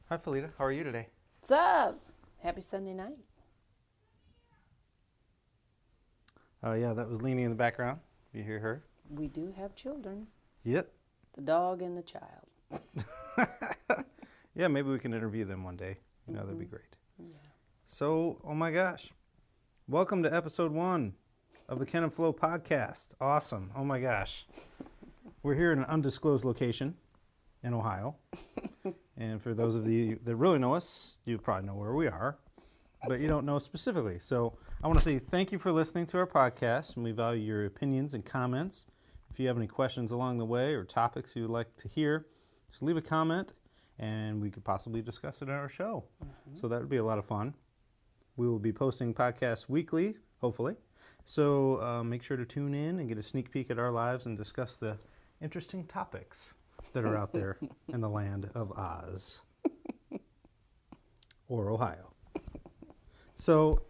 Hi, Felita. How are you today? What's up? Happy Sunday night. Yeah, that was Leanie in the background. You hear her? We do have children. Yep. The dog and the child. Yeah, maybe we can interview them one day. That'd be great. Yeah. So, oh my gosh. Welcome to episode 1 of the Ken and Flo podcast. Awesome. Oh my gosh. We're here in an undisclosed location in Ohio. And for those of you that really know us, you probably know where we are, but you don't know specifically. So I want to say thank you for listening to our podcast, and we value your opinions and comments. If you have any questions along the way or topics you would like to hear, just leave a comment, and we could possibly discuss it on our show. So that would be a lot of fun. We will be posting podcasts weekly, hopefully. So make sure to tune in and get a sneak peek at our lives and discuss the interesting topics that are out there in the land of Oz or Ohio. So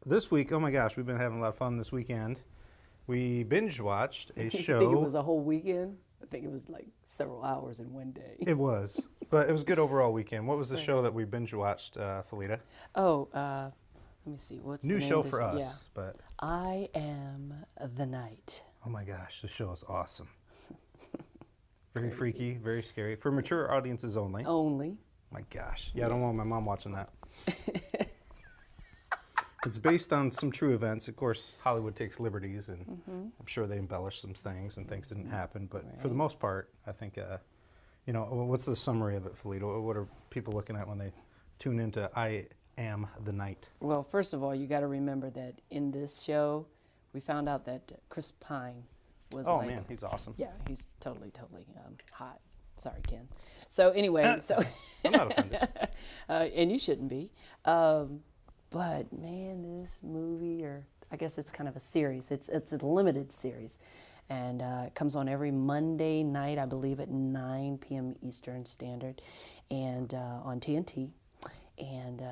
this week, oh my gosh, we've been having a lot of fun this weekend. We binge watched a show. I think it was a whole weekend. I think it was like several hours in one day. It was, but it was a good overall weekend. What was the show that we binge watched, Felita? Oh, let me see. What's New the name show of this? for us, Yeah. but I Am the Night. oh my gosh, the show is awesome. Very Crazy. freaky, very scary. For mature audiences only. Only. My gosh. Yeah, I don't want my mom watching that. It's based on some true events. Of course, Hollywood takes liberties, and I'm sure they embellish some things, and things didn't happen. But for the most part, I think, what's the summary of it, Felita? What are people looking at when they tune into I Am the Night? Well, first of all, you got to remember that in this show, we found out that Chris Pine was Oh, like, man, he's awesome. yeah, he's totally hot. Sorry, Ken. So anyway, so I'm not offended. and you shouldn't be. But man, this movie, or I guess it's kind of a series. It's a limited series, and it comes on every Monday night, I believe, at 9 p.m. Eastern Standard, and on TNT. And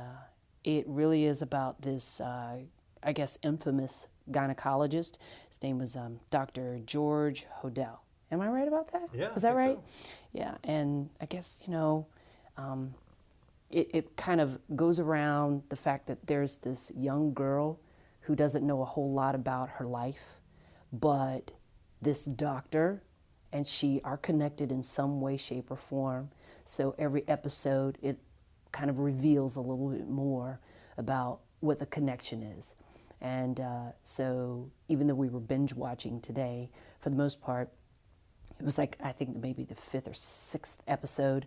it really is about this, I guess, infamous gynecologist. His name was Dr. George Hodel. Am I right about that? Yeah, Was that I think right? so. Yeah, and I guess, it kind of goes around the fact that there's this young girl who doesn't know a whole lot about her life, but this doctor and she are connected in some way, shape, or form. So every episode, it kind of reveals a little bit more about what the connection is. And so even though we were binge watching today, for the most part, it was like, I think maybe the 5th or 6th episode.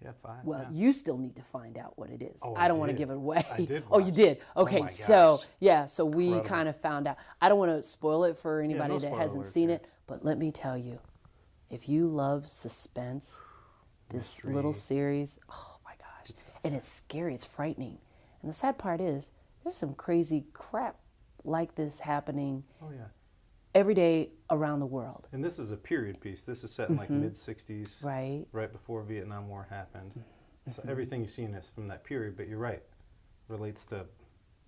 Yeah, fine. Well, yeah. you still need to find out what it is. Oh, I don't want to did. give it away. I did Oh, you watch did? it. Oh Okay, my so, gosh. yeah, so we Incredible. kind of found out. I don't want to spoil it for anybody no that spoiler hasn't alerts seen here. it, but let me tell you, if you love suspense, this Mystery. little series, oh my gosh. Good stuff. And it's scary, it's frightening. And the sad part is, there's some crazy crap like this happening Oh, yeah. every day around the world. And this is a period piece. This is set in like mid-60s, Right. before Vietnam War happened. So everything you've seen is from that period, but you're right. Relates to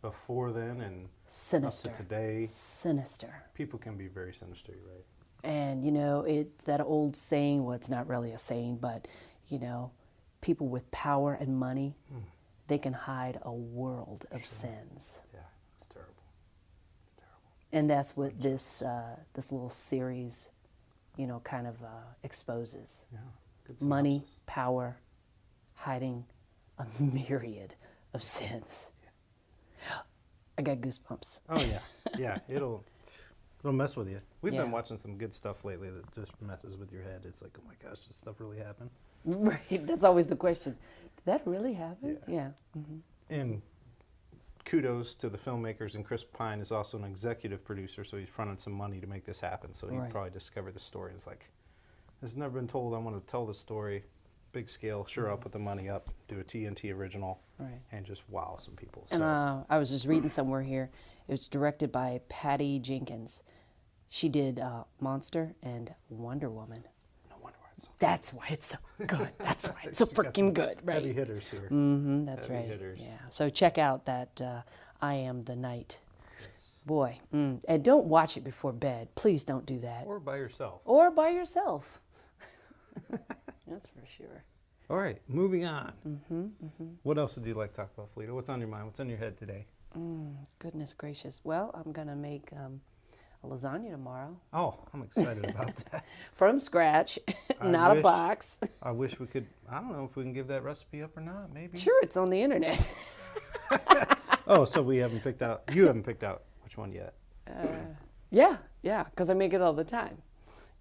before then and Sinister. up to today. Sinister. People can be very sinister, you're right. And, it's that old saying, well, it's not really a saying, but, people with power and money, they can hide a world of sins. Yeah, it's terrible. It's terrible. And that's what this little series, kind of exposes. Yeah, good Money, synopsis. power, hiding a myriad of sins. I got goosebumps. Oh, yeah. Yeah, it'll mess with you. We've Yeah. been watching some good stuff lately that just messes with your head. It's like, oh my gosh, does stuff really happen? Right, that's always the question. Did that really happen? Yeah. And kudos to the filmmakers, and Chris Pine is also an executive producer, so he's fronted some money to make this happen. So he Right. probably discovered the story. And it's like, this has never been told. I want to tell the story, big scale. Sure, I'll put the money up, do a TNT original, Right. and just wow some people. And So I was just reading somewhere here. It was directed by Patty Jenkins. She did Monster and Wonder Woman. no wonder why it's so That's why it's so good. That's why it's so She's got freaking some good, right? Heavy hitters here. That's heavy right. hitters. Yeah. So check out that I Am the Night. Yes. Boy, and don't watch it before bed. Please don't do that. Or by yourself. Or by yourself. That's for sure. All right, moving on. What else would you like to talk about, Felita? What's on your mind? What's on your head today? Goodness gracious. Well, I'm going to make a lasagna tomorrow. Oh, I'm excited about that. From scratch, not a box. I wish we could, I don't know if we can give that recipe up or not, maybe. Sure, it's on the internet. Oh, so you haven't picked out which one yet. Yeah, because I make it all the time.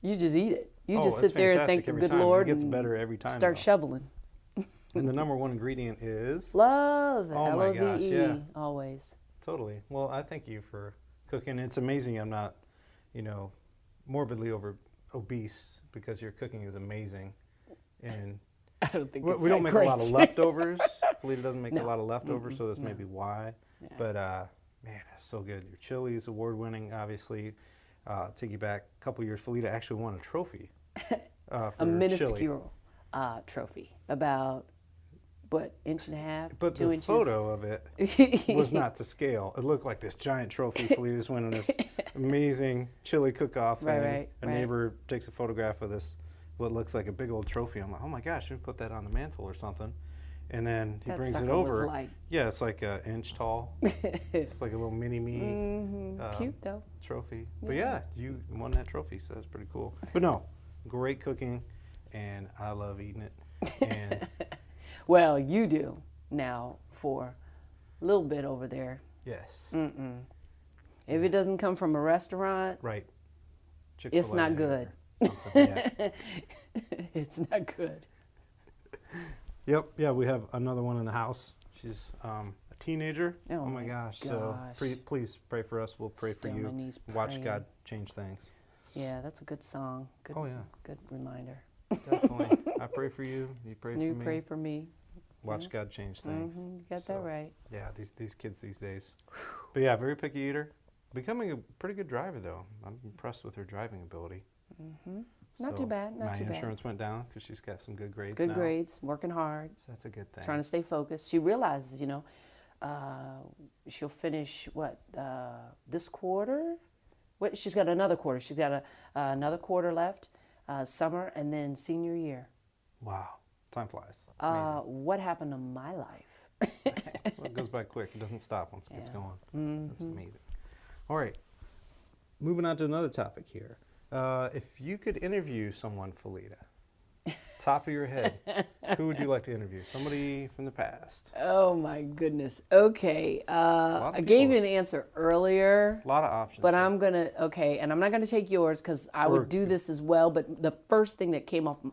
You just eat it. You just it's sit there and thank fantastic the every good time. Lord It gets and better every time. start though. shoveling. And the number one ingredient is? Love, Oh my gosh, L-O-V-E, yeah. always. Totally. Well, I thank you for cooking. It's amazing I'm not, morbidly obese because your cooking is amazing. And I don't think we don't make a lot of leftovers. Felita doesn't make a No. lot of leftovers, so that's maybe why. Yeah. But man, it's so good. Your chili is award-winning, obviously. Take you back a couple years. Felita actually won a trophy for A chili. minuscule trophy, about, inch and a half, But 2 the inches? photo of it was not to scale. It looked like this giant trophy. Felita's winning this amazing chili cook-off thing. A neighbor takes a photograph of this, what looks like a big old trophy. I'm like, oh my gosh, we put that on the mantle or something. And then he brings it over. Yeah, it's like an inch tall. It's like a little mini-me. Cute though. Trophy. But yeah, you won that trophy, so that's pretty cool. But no, great cooking, and I love eating it. And Well, you do now for a little bit over there. yes. If it doesn't come from a restaurant, Right. it's not good. or something, yeah. It's not good. Yep. Yeah, we have another one in the house. She's a teenager. Oh my my gosh. So please pray for us. We'll pray Stay for on you. my knees Watch praying. God change things. Yeah, that's a good song. Good, Oh, yeah. Good reminder. Definitely. I pray for you. You pray for You me. pray for me. Watch God change things. You got So, that right. Yeah, these kids these days. But yeah, very picky eater. Becoming a pretty good driver, though. I'm impressed with her driving ability. Not too bad, not too My bad. insurance went down because she's got some good grades Good now. grades, working hard, So that's a good thing. trying to stay focused. She realizes, she'll finish this quarter. She's got another quarter. She's got another quarter left, summer, and then senior year. Wow. Time flies. Amazing. What happened to my life? Well, it goes by quick. It doesn't stop once it gets going. That's amazing. All right. Moving on to another topic here. If you could interview someone, Felita, top of your head, who would you like to interview? Somebody from the past. Oh my goodness. Okay. of I gave people. you an answer earlier. A lot of options. But here. I'm going to, and I'm not going to take yours because I would do this as well. But the first thing that came off the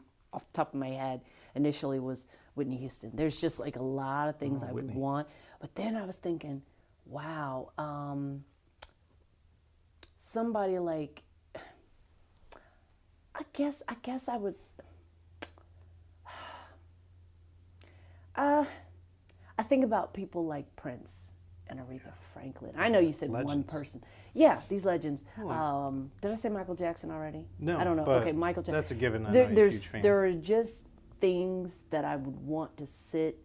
top of my head initially was Whitney Houston. There's just like a lot of things I would want. But then I was thinking, wow, somebody like, I guess I would, I think about people like Prince and Aretha Franklin. I know you said one Legends. person. Yeah, these legends. Did I say Michael Jackson already? No, I don't know. but Okay, Michael Jackson. that's a given. I know you're a huge fan. There are just things that I would want to sit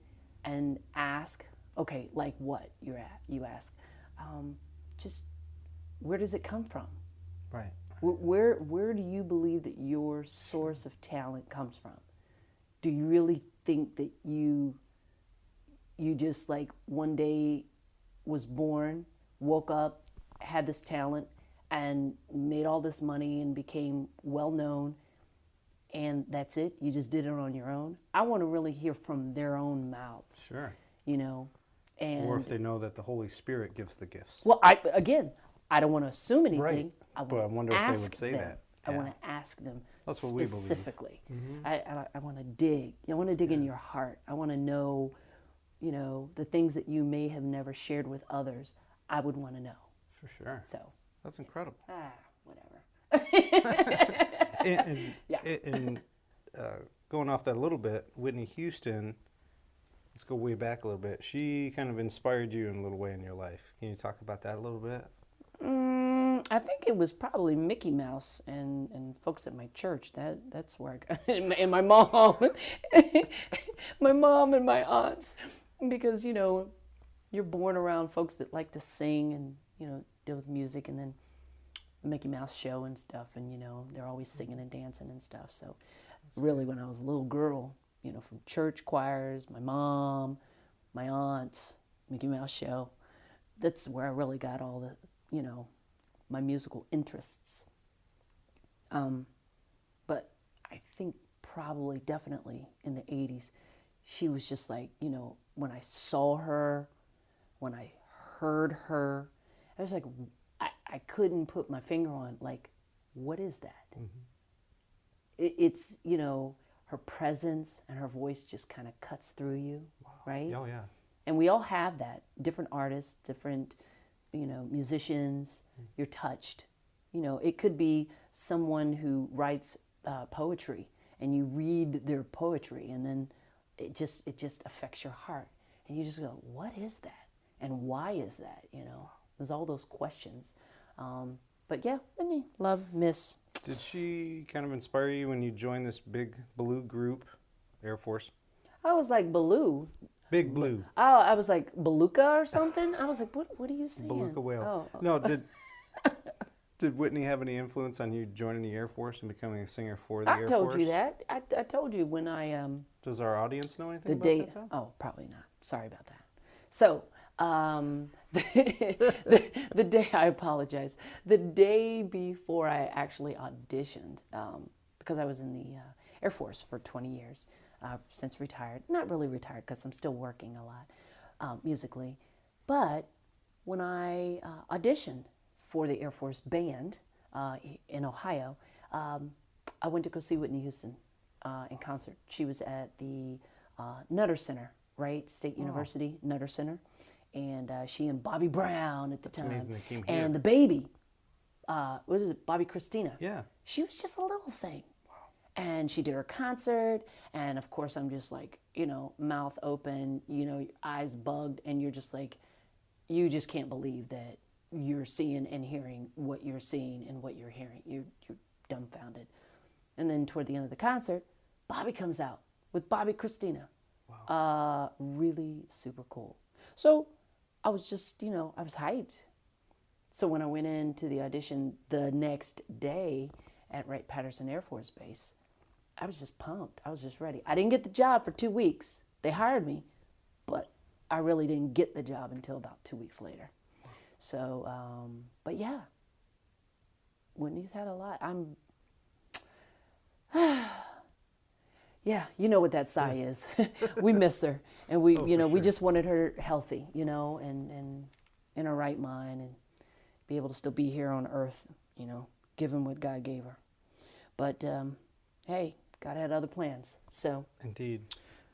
and ask. Okay, like what you ask. Just where does it come from? Right. Where do you believe that your source of talent comes from? Do you really think that you just like one day was born, woke up, had this talent, and made all this money and became well known, and that's it? You just did it on your own? I want to really hear from their own mouths. Sure. And Or if they know that the Holy Spirit gives the gifts. well, I don't want to assume anything. Right. But I wonder if they would say them. that. I Yeah. want to ask them That's what we believe. specifically. I want to dig. I want to dig in your heart. I want to know, the things that you may have never shared with others. I would want to know. For sure. So, That's incredible. whatever. And going off that a little bit, Whitney Houston, let's go way back a little bit. She kind of inspired you in a little way in your life. Can you talk about that a little bit? I think it was probably Mickey Mouse and folks at my church. That's where I got, and my mom, my mom and my aunts, because you're born around folks that like to sing and deal with music, and then the Mickey Mouse show and stuff, and they're always singing and dancing and stuff. So really, when I was a little girl, from church choirs, my mom, my aunts, Mickey Mouse show. That's where I really got all the, my musical interests. But I think probably definitely in the 80s, she was just like, when I saw her, when I heard her, I was like, I couldn't put my finger on, like, what is that? Mm-hmm. It's, her presence and her voice just kind of cuts through you, right? Oh, yeah. And we all have that. Different artists, different, musicians, you're touched. It could be someone who writes poetry and you read their poetry and then it just affects your heart. And you just go, what is that? And why is that? There's all those questions. But yeah, love, miss. Did she kind of inspire you when you joined this big blue group, Air Force? I was like, Baloo. Big Blue. Oh, I was like, Beluga or something? I was like, what are you saying? Beluga whale. Oh. No, did Whitney have any influence on you joining the Air Force and becoming a singer for the Air Force? I told you that. I told you when I... Does our audience know anything the about day, that? Oh, probably not. Sorry about that. So, the day, I apologize, the day before I actually auditioned, because I was in the Air Force for 20 years, since retired. Not really retired because I'm still working a lot musically. But when I auditioned for the Air Force band in Ohio, I went to go see Whitney Houston in concert. She was at the Nutter Center, right? State University, Nutter Center. And she and Bobby Brown at the time. Amazing they came here. And the baby, was it Bobby Christina? Yeah. She was just a little thing. And she did her concert, and of course I'm just like, mouth open, eyes bugged, and you're just like, you just can't believe that you're seeing and hearing what you're seeing and what you're hearing. You're dumbfounded. And then toward the end of the concert, Bobby comes out with Bobby Christina. Wow. Really super cool. So I was just, I was hyped. So when I went into the audition the next day at Wright-Patterson Air Force Base, I was just pumped. I was just ready. I didn't get the job for 2 weeks. They hired me, but I really didn't get the job until about 2 weeks later. So, but yeah, Whitney's had a lot. Yeah, you know what that sigh is. We miss her, and we, we just wanted her healthy, and in her right mind, and be able to still be here on Earth, given what God gave her. But hey, God had other plans. So indeed.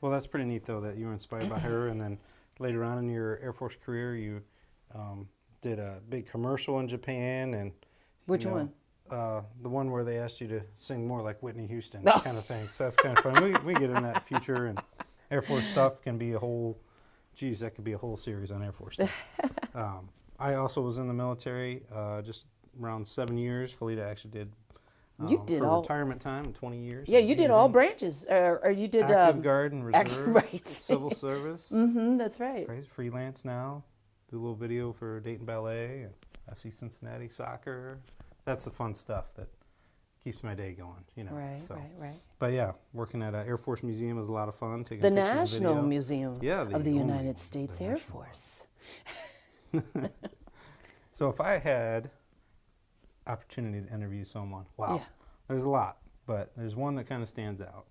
Well, that's pretty neat though that you were inspired by her, and then later on in your Air Force career, you did a big commercial in Japan, and which one? The one where they asked you to sing more like Whitney Houston, kind of thing. So that's kind of fun. We get in that future, and Air Force stuff can be a whole, that could be a whole series on Air Force stuff. I also was in the military just around 7 years. Felita actually did. You did her all retirement time in 20 years. Yeah, you did all branches, or you did active guard and reserve, right. Civil service. That's right. Crazy. Freelance now. Do a little video for Dayton Ballet and FC Cincinnati Soccer. That's the fun stuff that keeps my day going, Right, so. right. But yeah, working at an Air Force Museum is a lot of fun. Taking the pictures and National video. Museum of the United States Air National. Force. So if I had opportunity to interview someone, wow, Yeah. There's a lot, but there's one that kind of stands out.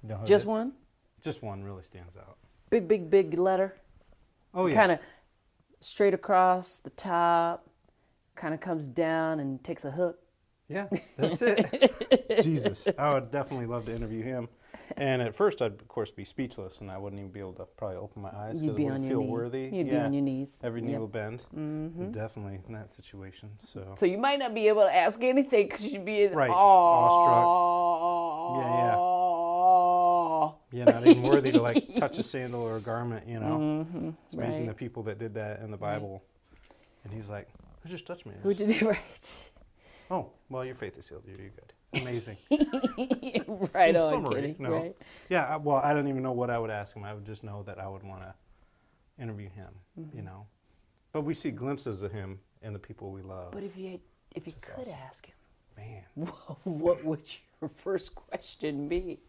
You know who it Just is? one? Just one really stands out. Big letter. Oh yeah. Kind of straight across the top, kind of comes down and takes a hook. Yeah, that's it. Jesus, I would definitely love to interview him. And at first, I'd of course be speechless, and I wouldn't even be able to probably open my eyes. You'd be I on wouldn't your feel knee. worthy. You'd be on your knees. Every knee Yep. will bend. Mm-hmm. Definitely in that situation. So you might not be able to ask anything because you'd be Right. awestruck. Yeah, not even worthy to like touch a sandal or a garment. Mm-hmm. It's amazing Right. the people that did that in the Bible. And he's like, "Who just touched me?" Who did it right? Oh, well, your faith is healed. You're good. Amazing. Right In on, summary, Kitty. no. Right. Yeah, well, I don't even know what I would ask him. I would just know that I would want to interview him, Mm-hmm. But we see glimpses of him in the people we love. But if you could awesome. ask him, Man. what would your first question be?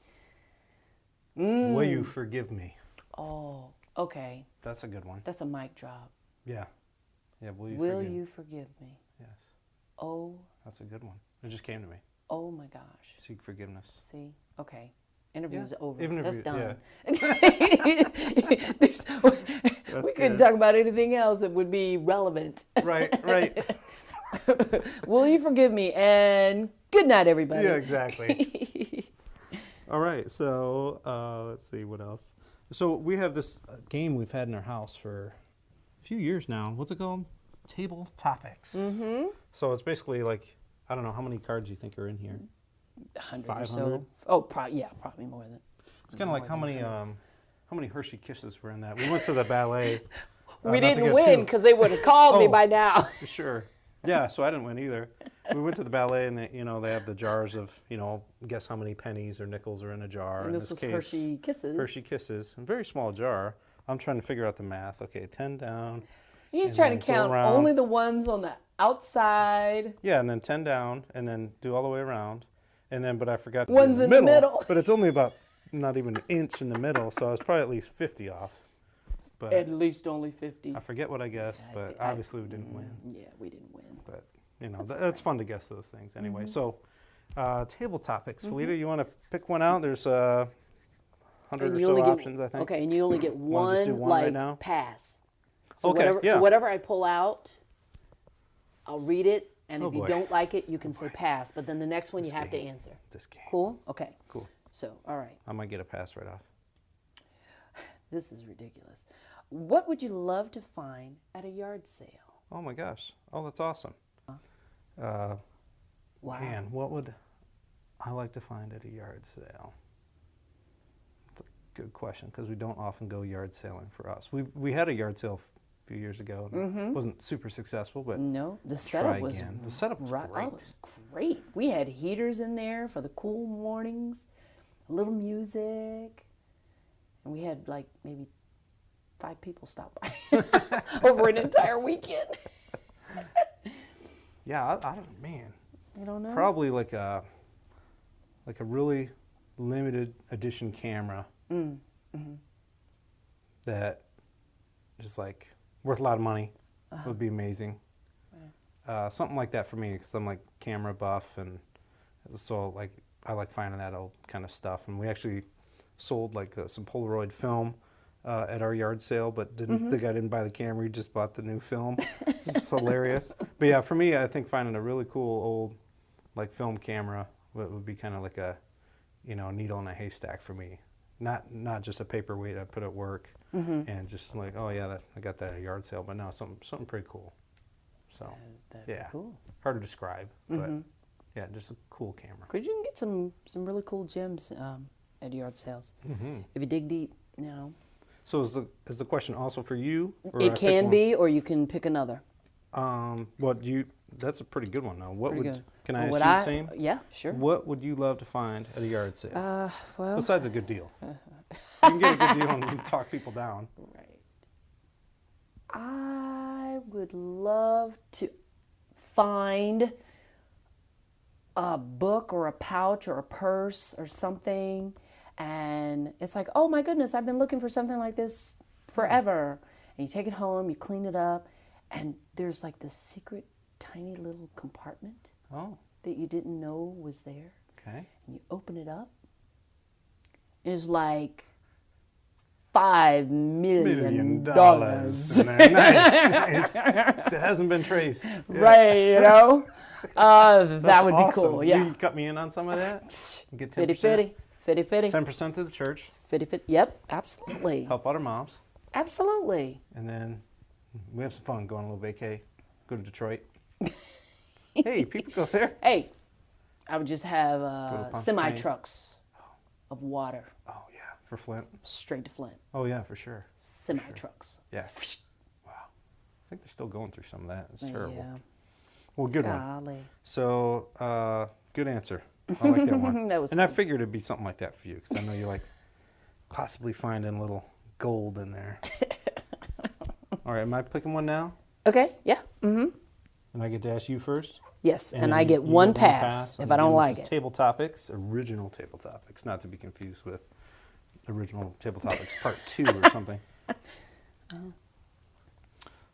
Will you forgive me? Oh, okay. That's a good one. That's a mic drop. Yeah. Yeah, will you Will forgive me? you forgive me? Yes. Oh, That's a good one. It just came to me. oh my gosh. Seek forgiveness. See? Okay. Interview's Yeah, over. even if That's you- done. yeah. We couldn't talk about anything else that would be relevant. Right, right. Will you forgive me? And good night, everybody. Yeah, exactly. All right, so let's see what else. So we have this game we've had in our house for a few years now. What's it called? Table Topics. Mm-hmm. So it's basically like, I don't know, how many cards you think are in here? 100 or 500? so. Oh, probably more than. It's kind of like how many Hershey Kisses were in that. We went to the ballet. We not to didn't get win too- because they would have called me Oh. by now. Sure. Yeah, so I didn't win either. We went to the ballet, and they have the jars of, guess how many pennies or nickels are in a jar. And in this was Hershey Kisses. Hershey Kisses, a very small jar. I'm trying to figure out the math. Okay, 10 down. He's and trying then to go count around. only the ones on the outside. Yeah, and then 10 down, and then do all the way around. And then, but I forgot to do One's in the middle. But it's only about not even an inch in the middle, so I was probably at least 50 off. But At least only 50. I forget what I guessed, but obviously we didn't win. Yeah, we didn't win. But that's fun to guess those things anyway. Mm-hmm. So, table topics. Felita, you want to pick one out? There's 100 And or you so only get- options, I think. Okay, and you only get Wanna just do one, one like, right now? pass. So Okay, whatever, yeah. So whatever I pull out, I'll read it, and Oh, if you boy. don't like it, you can say pass. But then the next one you have to game. answer. This game. Cool? Okay. Cool. So, all right. I might get a pass right off. This is ridiculous. What would you love to find at a yard sale? Oh my gosh. Oh, that's awesome. Wow. Man, what would I like to find at a yard sale? That's a good question because we don't often go yard sailing for us. We had a yard sale a few years ago. And It wasn't super successful, but No, the try setup was again. The setup was right. great. Oh, it was great. We had heaters in there for the cool mornings, a little music, and we had like maybe 5 people stop by over an entire weekend. Yeah, I don't, man. You don't know? Probably like a really limited edition camera that is like worth a lot of money. Would be amazing. Something like that for me because I'm like camera buff, and so like I like finding that old kind of stuff. And we actually sold like some Polaroid film at our yard sale, but the guy didn't buy the camera. He just bought the new film. It's hilarious. But yeah, for me, I think finding a really cool old like film camera would be kind of like a needle in a haystack for me. Not just a paperweight I put at work and just like, oh yeah, I got that at a yard sale, but no, something pretty cool. So That'd be yeah, cool. hard to describe, but yeah, just a cool camera. Because you can get some really cool gems at yard sales. If you dig deep, So is the question also for you? Or I It pick can one? be, or you can pick another. That's a pretty good one though. What Pretty would good. can I ask Would you the same? Yeah, sure. What would you love to find at a yard sale? Well, Besides a good deal. You can get a good deal and you can talk people down. right. I would love to find a book or a pouch or a purse or something, and it's like, oh my goodness, I've been looking for something like this forever. And you take it home, you clean it up, and there's like this secret tiny little compartment Oh, that you didn't know was there. okay. And you open it up, and it's like $5 million. In there. Nice. That hasn't been traced. Yeah. Right, that That's would awesome. be cool, yeah. You cut me in on some of that? Get 10%. 50-50, 50-50, 10% to the church. 50-50, yep, absolutely, Help out our moms. absolutely. And then we have some fun going on a little vacay. Go to Detroit. Hey, people go there. Hey, I would just have Pontchartrain. semi-trucks of water Oh, yeah, for Flint. straight to Flint, Oh, yeah, for sure. semi-trucks. Yeah. Wow. I think they're still going through some of that. It's terrible. Yeah, Well, good one. golly. So, good answer. I like that one. That was and I fun. figured it'd be something like that for you because I know you like possibly finding a little gold in there. All right, am I picking one now? Okay, yeah, mm-hmm. And I get to ask you first? Yes, and then I you- get you one get pass if and I don't again, like this is it. Table Topics, original Table Topics, not to be confused with Original Table Topics Part 2 or something.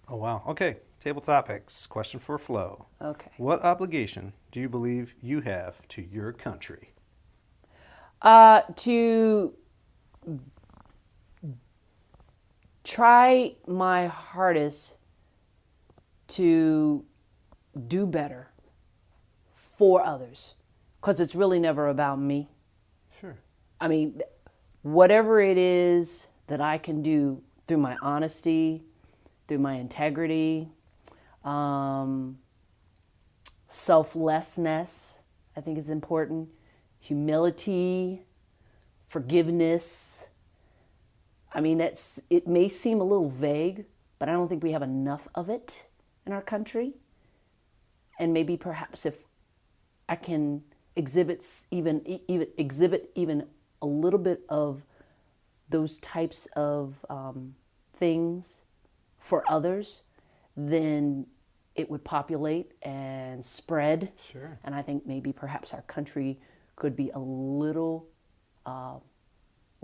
Oh, wow. Okay. Table Topics. Question for Flo. Okay. What obligation do you believe you have to your country? To try my hardest to do better for others, because it's really never about me. Sure. I mean, whatever it is that I can do through my honesty, through my integrity, selflessness, I think is important, humility, forgiveness. I mean, it may seem a little vague, but I don't think we have enough of it in our country. And maybe perhaps if I can exhibit even a little bit of those types of things for others, then it would populate and spread. Sure. And I think maybe perhaps our country could be a little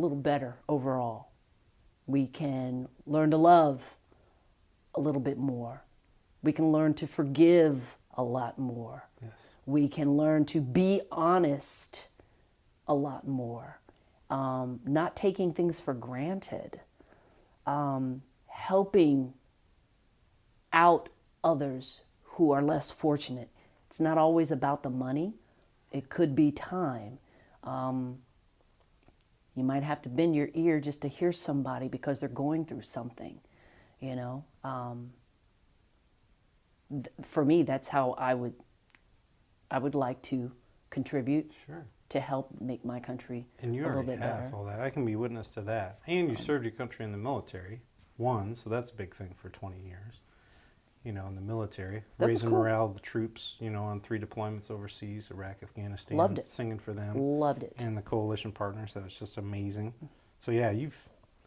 better overall. We can learn to love a little bit more. We can learn to forgive a lot more. Yes. We can learn to be honest a lot more. Not taking things for granted. Helping out others who are less fortunate. It's not always about the money. It could be time. You might have to bend your ear just to hear somebody because they're going through something, you know. For me, that's how I would like to contribute. Sure. To help make my country And you a little already bit have better. all that. I can be witness to that. And you served your country in the military, so that's a big thing for 20 years. You know, in the military, That was raising cool. morale of the troops, on 3 deployments overseas, Iraq, Afghanistan. Loved it. Singing for them. Loved it. And the coalition partners. That was just amazing. So yeah,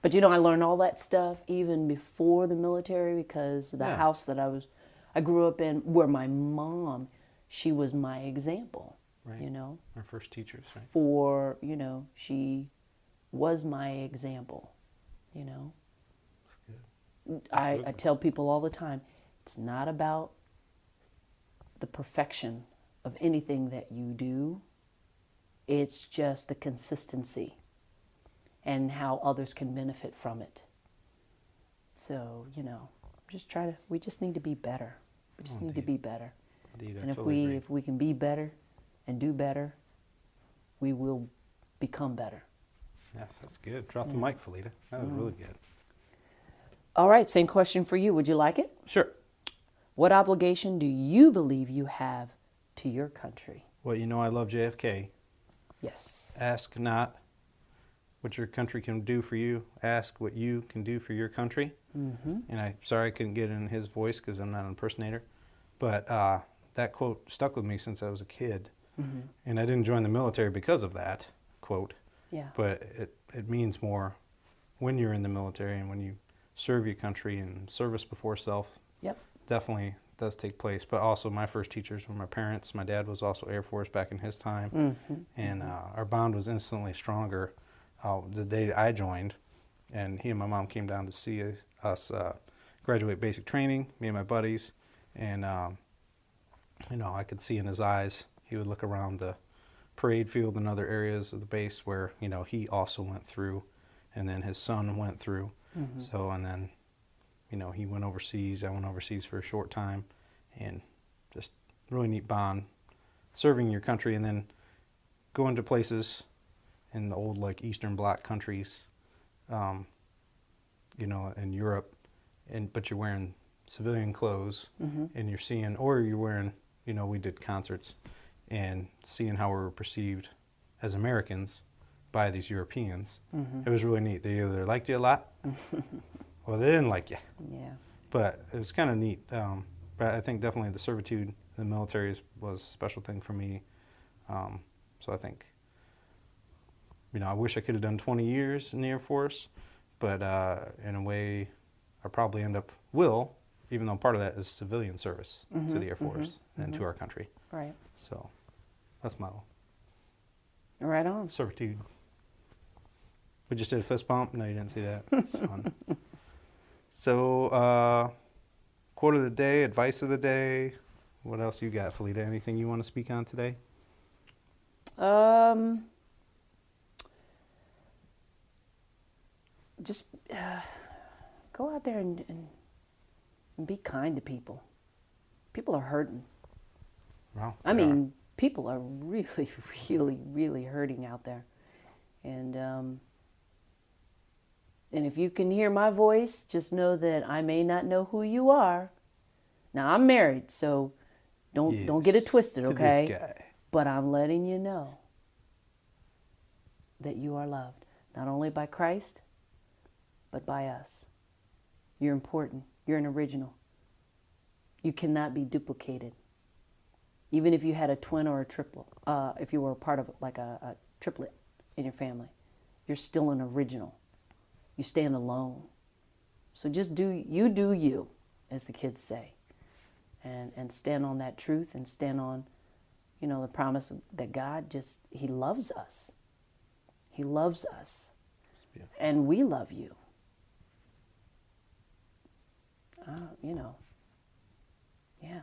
But I learned all that stuff even before the military, because the Yeah. house that I grew up in, where my mom, she was my example. Right. Our first teachers, right? She was my example. That's good. I tell people all the time, it's not about the perfection of anything that you do. It's just the consistency and how others can benefit from it. So, we just need to be better. We just need to be better. Indeed, I And totally agree. if we can be better and do better, we will become better. Yes, that's good. Drop the mic, Felita. That was really good. All right, same question for you. Would you like it? Sure. What obligation do you believe you have to your country? Well, I love JFK. Yes. Ask not what your country can do for you. Ask what you can do for your country. Mm-hmm. And sorry I couldn't get in his voice because I'm not an impersonator. But that quote stuck with me since I was a kid. Mm-hmm. And I didn't join the military because of that quote. Yeah. But it means more when you're in the military and when you serve your country, and service before self. Yep. Definitely does take place. But also my first teachers were my parents. My dad was also Air Force back in his time. Mm-hmm. And our bond was instantly stronger the day I joined. And he and my mom came down to see us graduate basic training, me and my buddies. And, I could see in his eyes, he would look around the parade field and other areas of the base where, he also went through, and then his son went through. Mm-hmm. So, and then, he went overseas. I went overseas for a short time, and just really neat bond, serving your country, and then going to places in the old, Eastern Bloc countries, in Europe, but you're wearing civilian clothes, mm-hmm. and you're seeing, or you're wearing, we did concerts, and seeing how we were perceived as Americans by these Europeans. Mm-hmm. It was really neat. They either liked you a lot, or they didn't like you. Yeah. But it was kind of neat. But I think definitely the servitude in the military was a special thing for me. So I think, I wish I could have done 20 years in the Air Force, but in a way, I probably will, even though part of that is civilian service to the Air Force and to our country. Right. So that's my Right on. servitude. We just did a fist bump. No, you didn't see that. It's fun. So, quote of the day, advice of the day. What else you got, Felita? Anything you want to speak on today? Just go out there and be kind to people. People are hurting. Well, I mean, people are really, really, really hurting out there. And if you can hear my voice, just know that I may not know who you are. Now, I'm married, so don't get it twisted, okay? This guy. But I'm letting you know that you are loved, not only by Christ, but by us. You're important. You're an original. You cannot be duplicated. Even if you had a twin or a triplet, if you were a part of like a triplet in your family, you're still an original. You stand alone. So just do you, as the kids say, and stand on that truth and stand on, the promise that God He loves us. He loves us. And we love you. Yeah.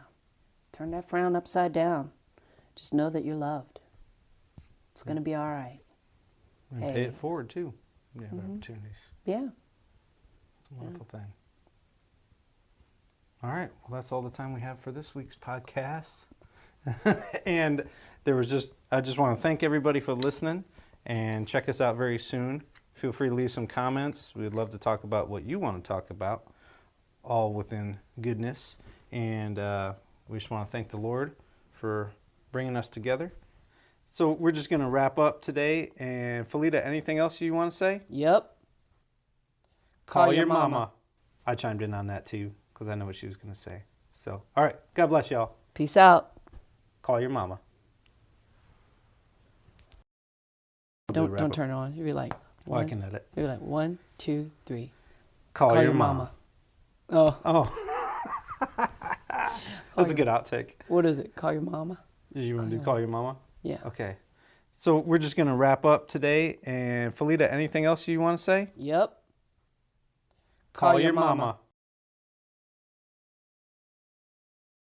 Turn that frown upside down. Just know that you're loved. It's going to be all right. And pay it forward, too. You have opportunities. Yeah. It's a wonderful thing. All right. Well, that's all the time we have for this week's podcast. And I just want to thank everybody for listening and check us out very soon. Feel free to leave some comments. We'd love to talk about what you want to talk about, all within goodness. And we just want to thank the Lord for bringing us together. So we're just going to wrap up today. And Felita, anything else you want to say? Yep. Call your mama. I chimed in on that too because I know what she was going to say. So, all right. God bless y'all. Peace out. Call your mama. Don't turn it on. You'll be like, I can edit. You'll be like 1, 2, 3. Call your mama. Oh. That's a good outtake. What is it? Call your mama? Did you want to do call your mama? Yeah. Okay. So we're just going to wrap up today. And Felita, anything else you want to say? Yep. Call your mama.